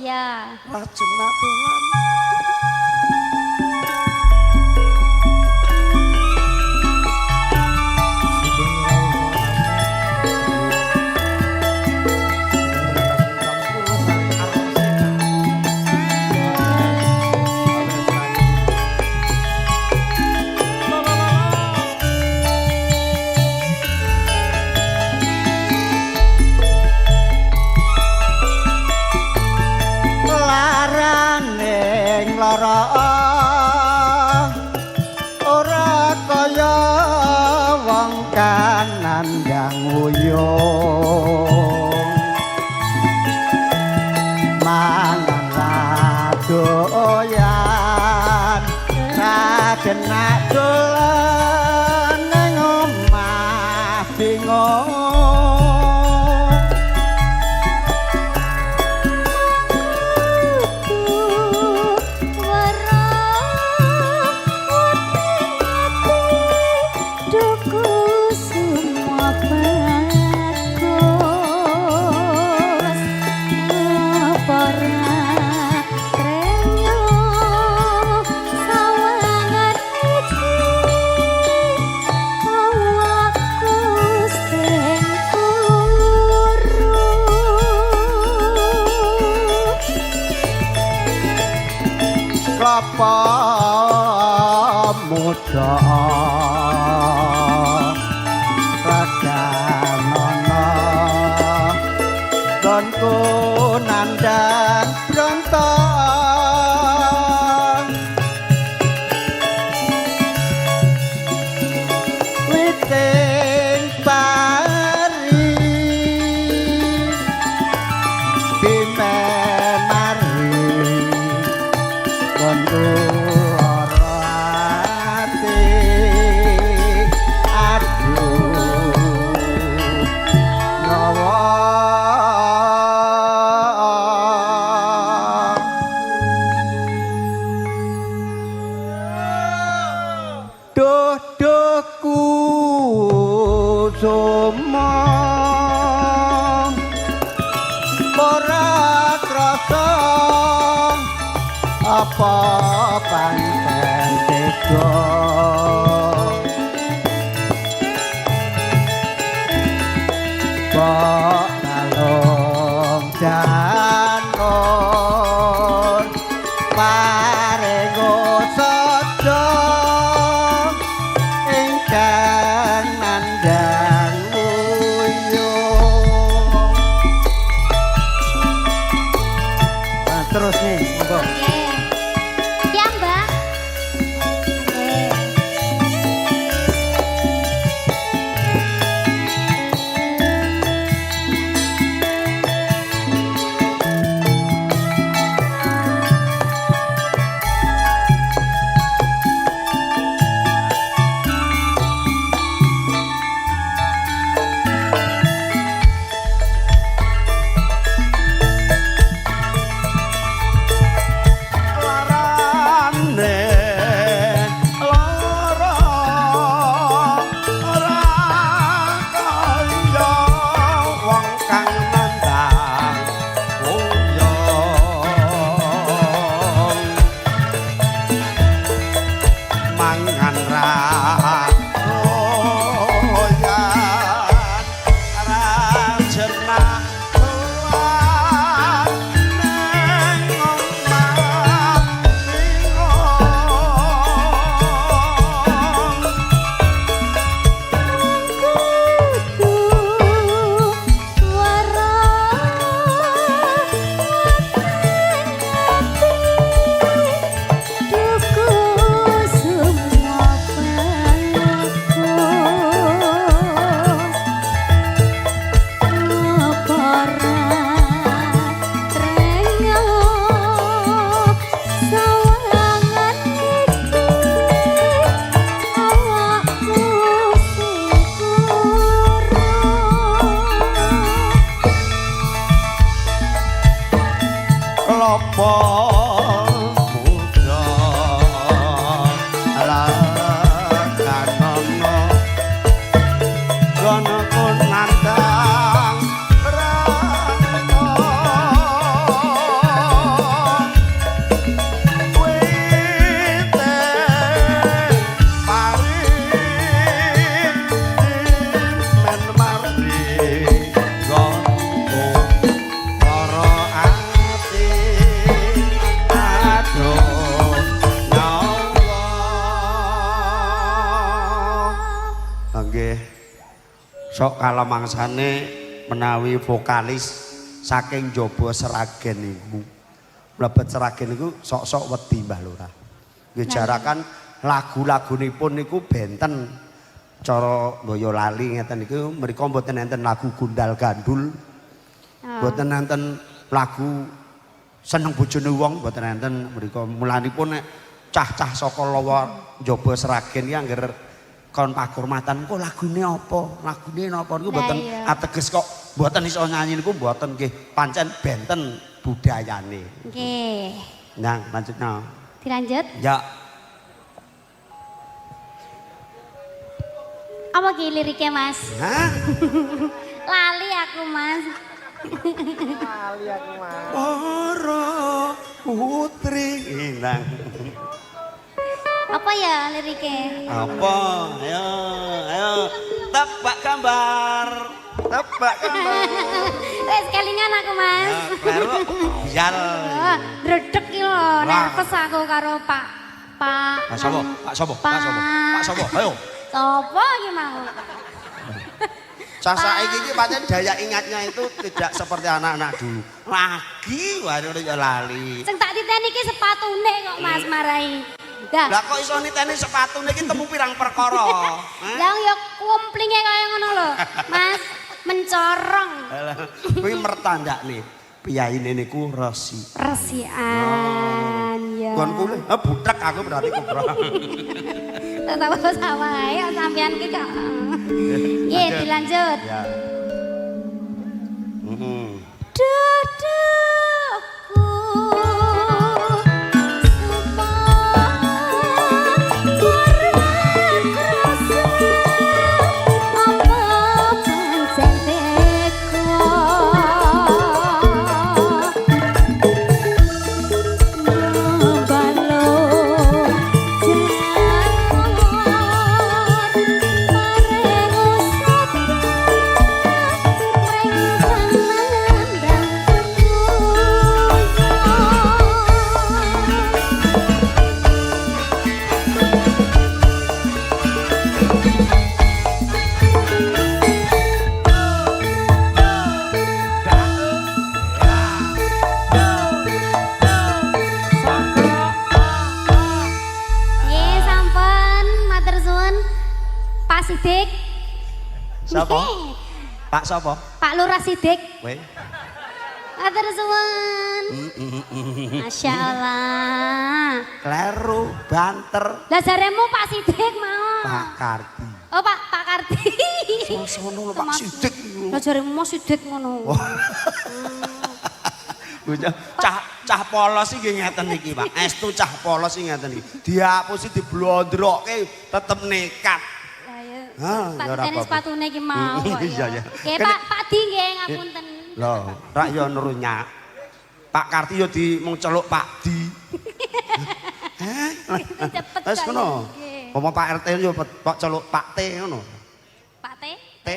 Iya. Rajena dolan. Ora kaya wong kanan yang uyung mangan doyan kena dolan nang omah bingung. Klapa muda raganana donku nandang bronton witing pari bimen mari donku apa panten tega kok kalong janon parengo sada ingkang nandang uyung. Nah, terus nih monggo. Sok kalamangsane menawi vokalis saking Jaba Seragen niku. Mlebet Seragen niku sok-sok wedi Mbah Lurah. Nggih jarakan lagu-lagunipun niku benten cara Boyolali ngeten niku mriku mboten enten lagu gundal gandul. Mboten enten lagu seneng bojone wong mboten enten mriku. Mulanipun nek cah-cah saka lawa Jaba Seragen ki angger kon pakurmatan kok lagune apa? Lagune napa niku mboten ateges kok mboten iso nyanyi niku mboten nggih pancen benten budayane. Nggih. Nah, lanjutno. Dilanjut. Ya. Apa ki liriknya Mas? Hah? Lali aku Mas. Lali aku Mas. Para putri inang. Apa ya liriknya? Apa? Ayo, ayo. Tebak gambar. Tebak gambar. Wes kelingan aku Mas. Ya, kleru bial. Redek ki lho, nervous aku karo Pak. Pak Sobo, Pak Sobo, Pak Sobo. Pak Sobo, ayo. Sopo iki mau? Saiki iki pancen daya ingatnya itu tidak seperti anak-anak dulu. Lagi waduh ya lali. Sing tak titeni iki sepatune kok Mas marai. Lah kok iso niteni sepatune iki temu pirang perkara. Lah ya kumplinge kaya ngono lho. Mas mencorong. Kuwi mertandakne piyaine niku resi. Resian ya. Kon kuwi butek aku berarti kubra. Tahu sama ya sampean ki kok. Nggih dilanjut. Ya. Dudukku Sidik. Siapa? Pak siapa? Pak Lurah Sidik. Weh. Matur suwun. Masya Allah. Kleru, banter. Lah jaremu Pak Sidik mau. Pak Kardi. Oh Pak Kardi. Sono lho Pak Sidik. Lah jaremu Mas Sidik ngono. Cah polos iki ngeten iki Pak. Estu cah polos iki ngeten iki. Dihapusi diblondrokke tetep nekat. Pak tenis sepatune iki mau kok. Iya ya. Nggih Pak Di nggih ngapunten. Lho, rak yo nurunyak. Pak Karti yo di mung celuk Pak Di. Cepet Wes ngono. Apa Pak RT yo celuk Pak T ngono. Pak T? T.